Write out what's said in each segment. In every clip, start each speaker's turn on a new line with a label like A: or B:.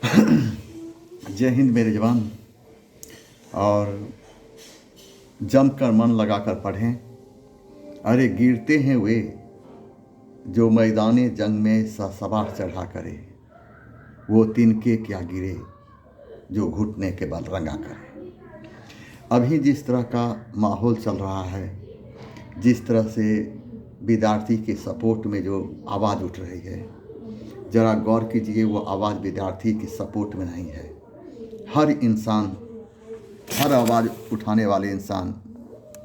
A: जय हिंद मेरे जवान। और जमकर मन लगाकर पढ़ें। अरे गिरते हैं वे जो मैदाने जंग में सवार चढ़ा करे, वो तिनके क्या गिरे जो घुटने के बल रंगा करे। अभी जिस तरह का माहौल चल रहा है, जिस तरह से विद्यार्थी के सपोर्ट में जो आवाज़ उठ रही है, ज़रा गौर कीजिए, वो आवाज़ विद्यार्थी के सपोर्ट में नहीं है। हर इंसान, हर आवाज़ उठाने वाले इंसान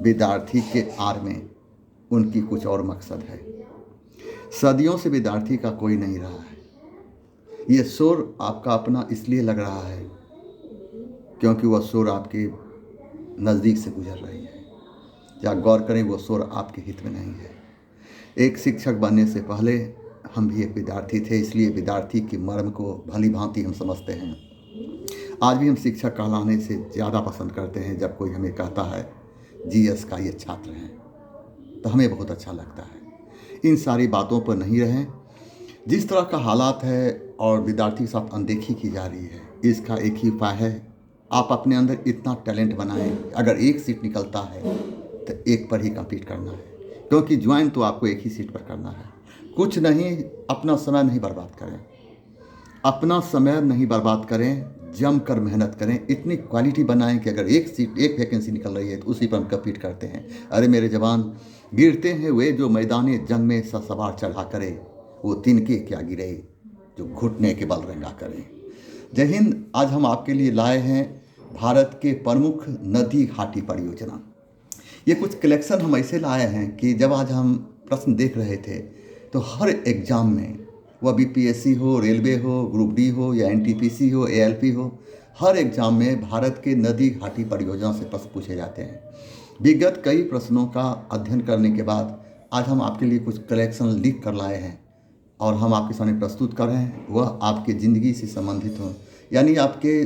A: विद्यार्थी के आड़ में उनकी कुछ और मकसद है। सदियों से विद्यार्थी का कोई नहीं रहा है। ये शोर आपका अपना इसलिए लग रहा है क्योंकि वह शोर आपके नज़दीक से गुजर रही है। या गौर करें, वो शोर आपके हित में नहीं है। एक शिक्षक बनने से पहले हम भी एक विद्यार्थी थे, इसलिए विद्यार्थी के मर्म को भली भांति हम समझते हैं। आज भी हम शिक्षक कहलाने से ज़्यादा पसंद करते हैं जब कोई हमें कहता है जीएस का ये छात्र हैं, तो हमें बहुत अच्छा लगता है। इन सारी बातों पर नहीं रहें। जिस तरह का हालात है और विद्यार्थी के साथ अनदेखी की जा रही है, इसका एक ही उपाय है, आप अपने अंदर इतना टैलेंट बनाएं। अगर एक सीट निकलता है तो एक पर ही कम्पीट करना है, क्योंकि ज्वाइन तो आपको एक ही सीट पर करना है। कुछ नहीं, अपना समय नहीं बर्बाद करें, अपना समय नहीं बर्बाद करें, जम कर मेहनत करें। इतनी क्वालिटी बनाएं कि अगर एक सीट, एक वैकेंसी निकल रही है तो उसी पर हम कम्पीट करते हैं। अरे मेरे जवान, गिरते हैं वे जो मैदाने जंग में सवार चढ़ा करे, वो तिनके क्या गिरे जो घुटने के बल रंगा करें। जय हिंद। आज हम आपके लिए लाए हैं भारत के प्रमुख नदी घाटी परियोजना। ये कुछ कलेक्शन हम ऐसे लाए हैं कि जब आज हम प्रश्न देख रहे थे तो हर एग्ज़ाम में, वह बीपीएससी हो, रेलवे हो, ग्रुप डी हो या एनटीपीसी हो, एएलपी हो, हर एग्ज़ाम में भारत के नदी घाटी परियोजना से प्रश्न पूछे जाते हैं। विगत कई प्रश्नों का अध्ययन करने के बाद आज हम आपके लिए कुछ कलेक्शन लिख कर लाए हैं और हम आपके सामने प्रस्तुत कर रहे हैं। वह आपके ज़िंदगी से संबंधित हो, यानी आपके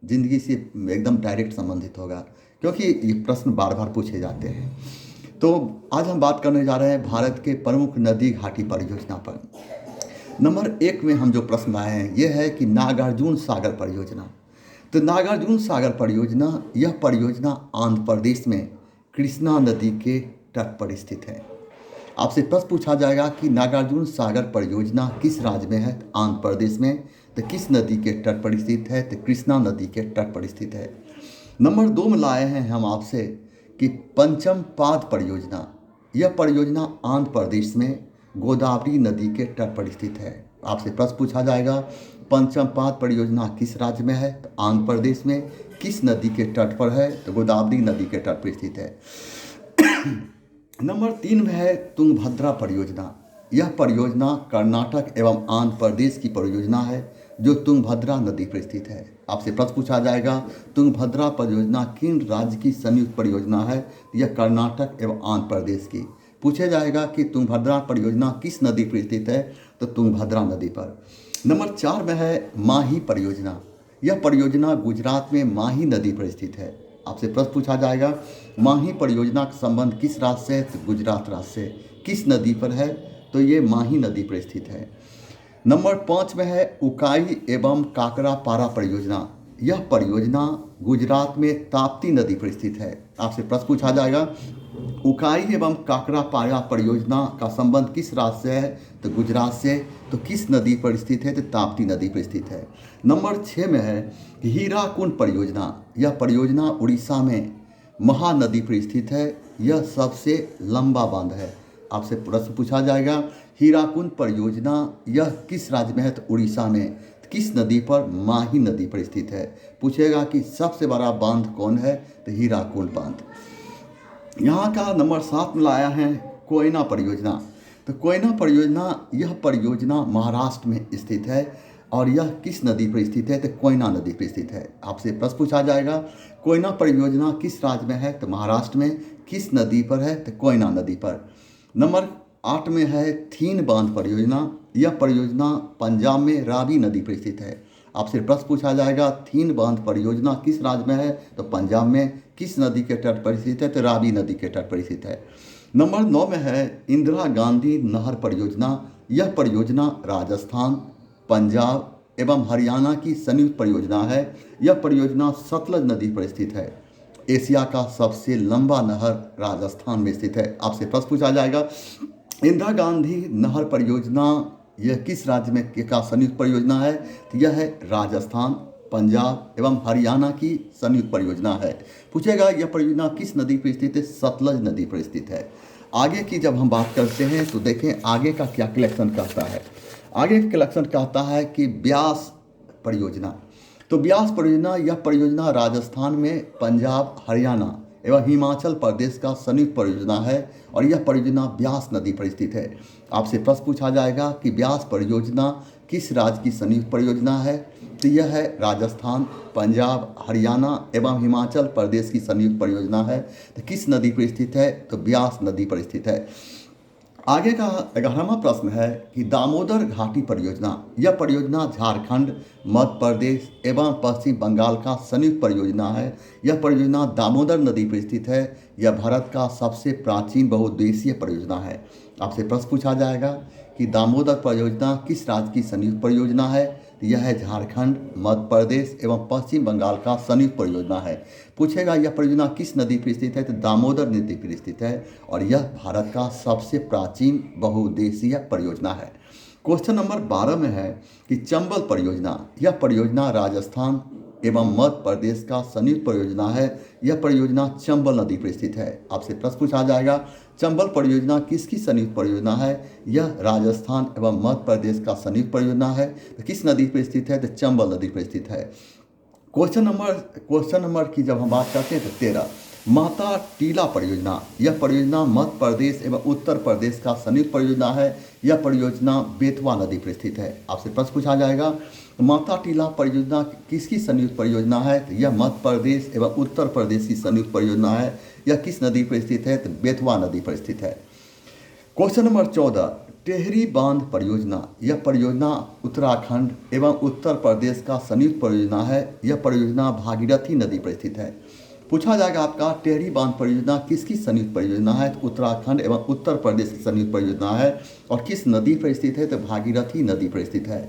A: ज़िंदगी से एकदम डायरेक्ट संबंधित होगा, क्योंकि ये प्रश्न बार बार पूछे जाते हैं। तो आज हम बात करने जा रहे हैं भारत के प्रमुख नदी घाटी परियोजना पर। नंबर 1 में हम जो प्रश्न लाए हैं ये है कि नागार्जुन सागर परियोजना। तो नागार्जुन सागर परियोजना, यह परियोजना आंध्र प्रदेश में कृष्णा नदी के तट पर स्थित है। आपसे प्रश्न पूछा जाएगा कि नागार्जुन सागर परियोजना किस राज्य में है? आंध्र प्रदेश में। तो किस नदी के तट पर स्थित है? तो कृष्णा नदी के तट पर स्थित है। नंबर 2 में लाए हैं हम आपसे कि पंचम पाद परियोजना, यह परियोजना आंध्र प्रदेश में गोदावरी नदी के तट पर स्थित है। आपसे प्रश्न पूछा जाएगा पंचम पाद परियोजना किस राज्य में है? तो आंध्र प्रदेश में। किस नदी के तट पर है? तो गोदावरी नदी के तट पर स्थित है। नंबर 3 में है तुंगभद्रा परियोजना। यह परियोजना कर्नाटक एवं आंध्र प्रदेश की परियोजना है जो तुंगभद्रा नदी पर स्थित है। आपसे प्रश्न पूछा जाएगा तुंगभद्रा परियोजना किन राज्य की संयुक्त परियोजना है? यह कर्नाटक एवं आंध्र प्रदेश की। पूछा जाएगा कि तुंगभद्रा परियोजना किस नदी पर स्थित है? तो तुंगभद्रा नदी पर। नंबर 4 में है माही परियोजना। यह परियोजना गुजरात में माही नदी पर स्थित है। आपसे प्रश्न पूछा जाएगा माही परियोजना का संबंध किस राज्य से है? तो गुजरात राज्य से। किस नदी पर है? तो ये माही नदी पर स्थित है। नंबर 5 में है उकाई एवं काकरापारा परियोजना। यह परियोजना गुजरात में ताप्ती नदी पर स्थित है। आपसे प्रश्न पूछा जाएगा उकाई एवं काकरापारा परियोजना का संबंध किस राज्य से है? तो गुजरात से। तो किस नदी पर स्थित है? तो ताप्ती नदी पर स्थित है। नंबर 6 में है हीराकुंड परियोजना। यह परियोजना उड़ीसा में महानदी पर स्थित है। यह सबसे लंबा बांध है। आपसे प्रश्न पूछा जाएगा हीराकुंड परियोजना यह किस राज्य में है? तो उड़ीसा में। किस नदी पर? माही नदी पर स्थित है। पूछेगा कि सबसे बड़ा बांध कौन है? तो हीराकुंड बांध। यहाँ का नंबर 7 में लाया है कोयना परियोजना। तो कोयना परियोजना, यह परियोजना महाराष्ट्र में स्थित है और यह किस नदी पर स्थित है? तो कोयना नदी पर स्थित है। आपसे प्रश्न पूछा जाएगा कोयना परियोजना किस राज्य में है? तो महाराष्ट्र में। किस नदी पर है? तो कोयना नदी पर। नंबर 8 में है थीन बांध परियोजना। यह परियोजना पंजाब में रावी नदी पर स्थित है। आपसे प्रश्न पूछा जाएगा थीन बांध परियोजना किस राज्य में है? तो पंजाब में। किस नदी के तट पर स्थित है? तो रावी नदी के तट पर स्थित है। नंबर 9 में है इंदिरा गांधी नहर परियोजना। यह परियोजना राजस्थान, पंजाब एवं हरियाणा की संयुक्त परियोजना है। यह परियोजना सतलज नदी पर स्थित है। एशिया का सबसे लंबा नहर राजस्थान में स्थित है। आपसे प्रश्न पूछा जाएगा, इंदिरा गांधी नहर परियोजना यह किस राज्य में का संयुक्त परियोजना है? तो यह है राजस्थान, पंजाब एवं हरियाणा की संयुक्त परियोजना है। पूछेगा यह परियोजना किस नदी पर स्थित है? सतलज नदी पर स्थित है। आगे की जब हम बात करते हैं तो देखें आगे का क्या कलेक्शन कहता है। आगे कलेक्शन कहता है कि ब्यास परियोजना। तो ब्यास परियोजना, यह परियोजना राजस्थान में पंजाब, हरियाणा एवं हिमाचल प्रदेश का संयुक्त परियोजना है और यह परियोजना ब्यास नदी पर स्थित है। आपसे प्रश्न पूछा जाएगा कि ब्यास परियोजना किस राज्य की संयुक्त परियोजना है? तो यह है राजस्थान, पंजाब, हरियाणा एवं हिमाचल प्रदेश की संयुक्त परियोजना है। तो किस नदी पर स्थित है? तो ब्यास नदी पर स्थित है। आगे का 11वां प्रश्न है कि दामोदर घाटी परियोजना, यह परियोजना झारखंड, मध्य प्रदेश एवं पश्चिम बंगाल का संयुक्त परियोजना है। यह परियोजना दामोदर नदी पर स्थित है। यह भारत का सबसे प्राचीन बहुउद्देशीय परियोजना है। आपसे प्रश्न पूछा जाएगा कि दामोदर परियोजना किस राज्य की संयुक्त परियोजना है? यह है झारखंड, मध्य प्रदेश एवं पश्चिम बंगाल का संयुक्त परियोजना है। पूछेगा यह परियोजना किस नदी पर स्थित है? तो दामोदर नदी पर स्थित है और यह भारत का सबसे प्राचीन बहुउद्देशीय परियोजना है। क्वेश्चन नंबर 12 में है कि चंबल परियोजना, यह परियोजना राजस्थान एवं मध्य प्रदेश का संयुक्त परियोजना है। यह परियोजना चंबल नदी पर स्थित है। आपसे प्रश्न पूछा जाएगा चंबल परियोजना किसकी संयुक्त परियोजना है? यह राजस्थान एवं मध्य प्रदेश का संयुक्त परियोजना है। तो किस नदी पर स्थित है? तो चंबल नदी पर स्थित है। क्वेश्चन नंबर की जब हम बात करते हैं तो 13, माता टीला परियोजना, यह परियोजना मध्य प्रदेश एवं उत्तर प्रदेश का संयुक्त परियोजना है। यह परियोजना बेतवा नदी पर स्थित है। आपसे प्रश्न पूछा जाएगा माता टीला परियोजना किसकी संयुक्त परियोजना है? तो यह मध्य प्रदेश एवं उत्तर प्रदेश की संयुक्त परियोजना है। यह किस नदी पर स्थित है? तो बेतवा नदी पर स्थित है। क्वेश्चन नंबर 14, टेहरी बांध परियोजना, यह परियोजना उत्तराखंड एवं उत्तर प्रदेश का संयुक्त परियोजना है। यह परियोजना भागीरथी नदी पर स्थित है। पूछा जाएगा आपका टेहरी बांध परियोजना किसकी संयुक्त परियोजना है? तो उत्तराखंड एवं उत्तर प्रदेश की संयुक्त परियोजना है और किस नदी पर स्थित है? तो भागीरथी नदी पर स्थित है।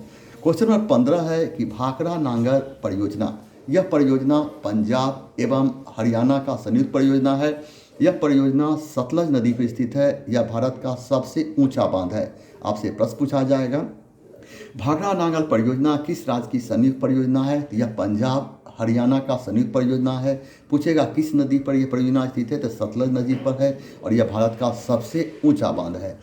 A: क्वेश्चन नंबर 15 है कि भाखड़ा नांगर परियोजना, यह परियोजना पंजाब एवं हरियाणा का संयुक्त परियोजना है। यह परियोजना सतलज नदी पर स्थित है। यह भारत का सबसे ऊंचा बांध है। आपसे प्रश्न पूछा जाएगा भाखड़ा नांगल परियोजना किस राज्य की संयुक्त परियोजना है? यह पंजाब, हरियाणा का संयुक्त परियोजना है। पूछेगा किस नदी पर यह परियोजना स्थित है? तो सतलज नदी पर है और यह भारत का सबसे ऊंचा बांध है।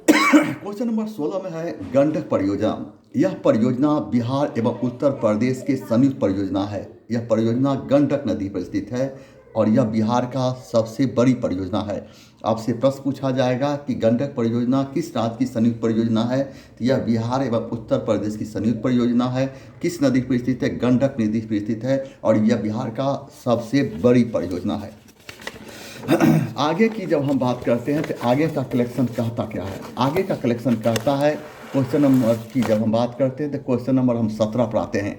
A: क्वेश्चन नंबर 16 में है गंडक परियोजना, यह परियोजना बिहार एवं उत्तर प्रदेश के संयुक्त परियोजना है। यह परियोजना गंडक नदी पर स्थित है और यह बिहार का सबसे बड़ी परियोजना है। आपसे प्रश्न पूछा जाएगा कि गंडक परियोजना किस राज्य की संयुक्त परियोजना है? तो यह बिहार एवं उत्तर प्रदेश की संयुक्त परियोजना है। किस नदी पर स्थित है? गंडक नदी पर स्थित है और यह बिहार का सबसे बड़ी परियोजना है। आगे की जब हम बात करते हैं तो आगे का कलेक्शन कहता क्या है? आगे का कलेक्शन कहता है क्वेश्चन नंबर की जब हम बात करते हैं तो क्वेश्चन नंबर हम 17 पर आते हैं।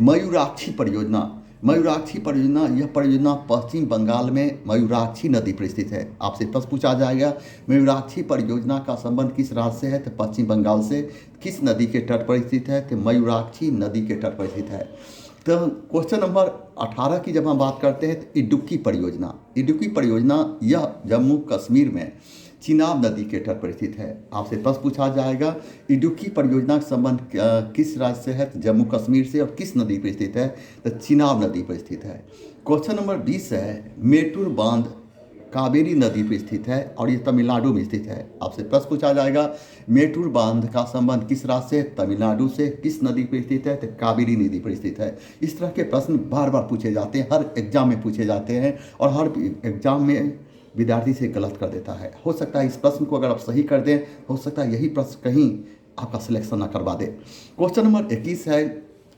A: मयूराक्षी परियोजना, मयूराक्षी परियोजना, यह परियोजना पश्चिम बंगाल में मयूराक्षी नदी पर स्थित है। आपसे प्रश्न पूछा जाएगा मयूराक्षी परियोजना का संबंध किस राज्य से है? तो पश्चिम बंगाल से। किस नदी के तट पर स्थित है? तो मयूराक्षी नदी के तट पर स्थित है। तो क्वेश्चन नंबर 18 की जब हम बात करते हैं तो इडुक्की परियोजना, इडुक्की परियोजना यह जम्मू कश्मीर में चिनाब नदी के तट पर स्थित है। आपसे प्रश्न पूछा जाएगा इडुक्की परियोजना का संबंध किस राज्य से है? तो जम्मू कश्मीर से। और किस नदी पर स्थित है? तो चिनाब नदी पर स्थित है। क्वेश्चन नंबर 20 है मेटूर बांध कावेरी नदी पर स्थित है और ये तमिलनाडु में स्थित है। आपसे प्रश्न पूछा जाएगा मेटूर बांध का संबंध किस राज्य से? तमिलनाडु से। किस नदी पर स्थित है? तो कावेरी नदी पर स्थित है। इस तरह के प्रश्न बार बार पूछे जाते हैं, हर एग्जाम में पूछे जाते हैं और हर एग्जाम में विद्यार्थी से गलत कर देता है। हो सकता है इस प्रश्न को अगर आप सही कर दें, हो सकता है यही प्रश्न कहीं आपका सिलेक्शन ना करवा दे। क्वेश्चन नंबर 21 है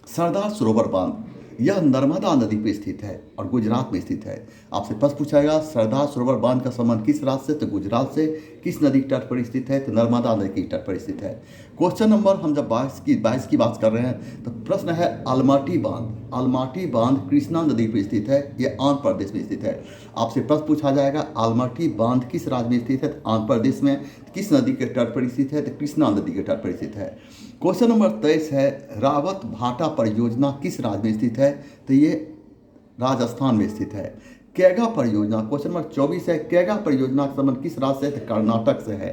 A: सरदार सरोवर बांध, यह नर्मदा नदी पर स्थित है और गुजरात में स्थित है। आपसे प्रश्न पूछाएगा सरदार सरोवर बांध का संबंध किस राज्य से? तो गुजरात से। किस नदी के तट पर स्थित है? तो नर्मदा नदी के तट पर स्थित है। क्वेश्चन नंबर हम जब 22 की बात कर रहे हैं तो प्रश्न है अलमाटी बांध, अलमाटी बांध कृष्णा नदी पर स्थित है। यह आंध्र प्रदेश में स्थित है। आपसे प्रश्न पूछा जाएगा अलमाटी बांध किस राज्य में स्थित है? तो आंध्र प्रदेश में। किस नदी के तट पर स्थित है? तो कृष्णा नदी के तट पर स्थित है। क्वेश्चन नंबर 23 है, रावत भाटा परियोजना किस राज्य में स्थित है? तो ये राजस्थान में स्थित है। कैगा परियोजना, क्वेश्चन नंबर 24 है, कैगा परियोजना का संबंध किस राज्य से है? तो कर्नाटक से है।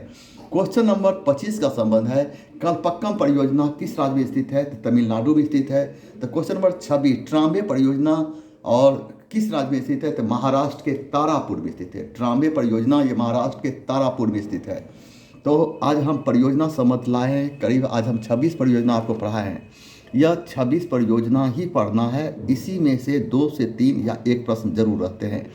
A: क्वेश्चन नंबर 25 का संबंध है, कलपक्कम परियोजना किस राज्य में स्थित है? तो तमिलनाडु में स्थित है। तो क्वेश्चन नंबर 26, ट्राम्बे परियोजना और किस राज्य में स्थित है? तो महाराष्ट्र के तारापुर में स्थित है। ट्राम्बे परियोजना ये महाराष्ट्र के तारापुर में स्थित है। तो आज हम परियोजना समझ लाए हैं, करीब आज हम 26 परियोजना आपको पढ़ाए हैं। यह 26 परियोजना ही पढ़ना है, इसी में से 2 से 3 या 1 प्रश्न जरूर रहते हैं,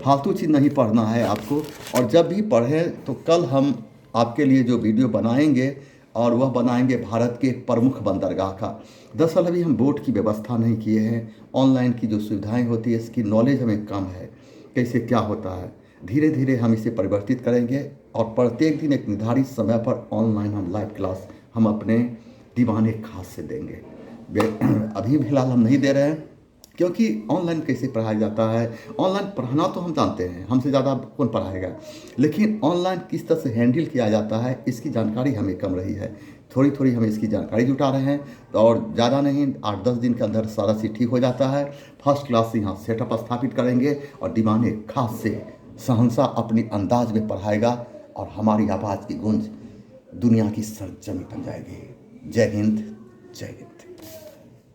A: फालतू चीज़ नहीं पढ़ना है आपको। और जब भी पढ़ें तो कल हम आपके लिए जो वीडियो बनाएंगे और वह बनाएंगे भारत के प्रमुख बंदरगाह का। दरअसल अभी हम बोट की व्यवस्था नहीं किए हैं, ऑनलाइन की जो सुविधाएं होती है इसकी नॉलेज हमें कम है, कैसे क्या होता है। धीरे धीरे हम इसे परिवर्तित करेंगे और प्रत्येक दिन एक निर्धारित समय पर ऑनलाइन हम लाइव क्लास हम अपने दीवाने खास से देंगे। अभी फिलहाल हम नहीं दे रहे हैं, क्योंकि ऑनलाइन कैसे पढ़ाया जाता है, ऑनलाइन पढ़ाना तो हम जानते हैं, हमसे ज़्यादा कौन पढ़ाएगा, लेकिन ऑनलाइन किस तरह से हैंडल किया जाता है इसकी जानकारी हमें कम रही है। थोड़ी थोड़ी हम इसकी जानकारी जुटा रहे हैं, तो और ज़्यादा नहीं 8-10 दिन के अंदर सारा चीज़ ठीक हो जाता है। फर्स्ट क्लास से यहाँ सेटअप स्थापित करेंगे और दीवाने खास से सहनसा अपनी अंदाज में पढ़ाएगा और हमारी आवाज़ की गूंज दुनिया की सरजमी बन जाएगी। जय हिंद, जय हिंद।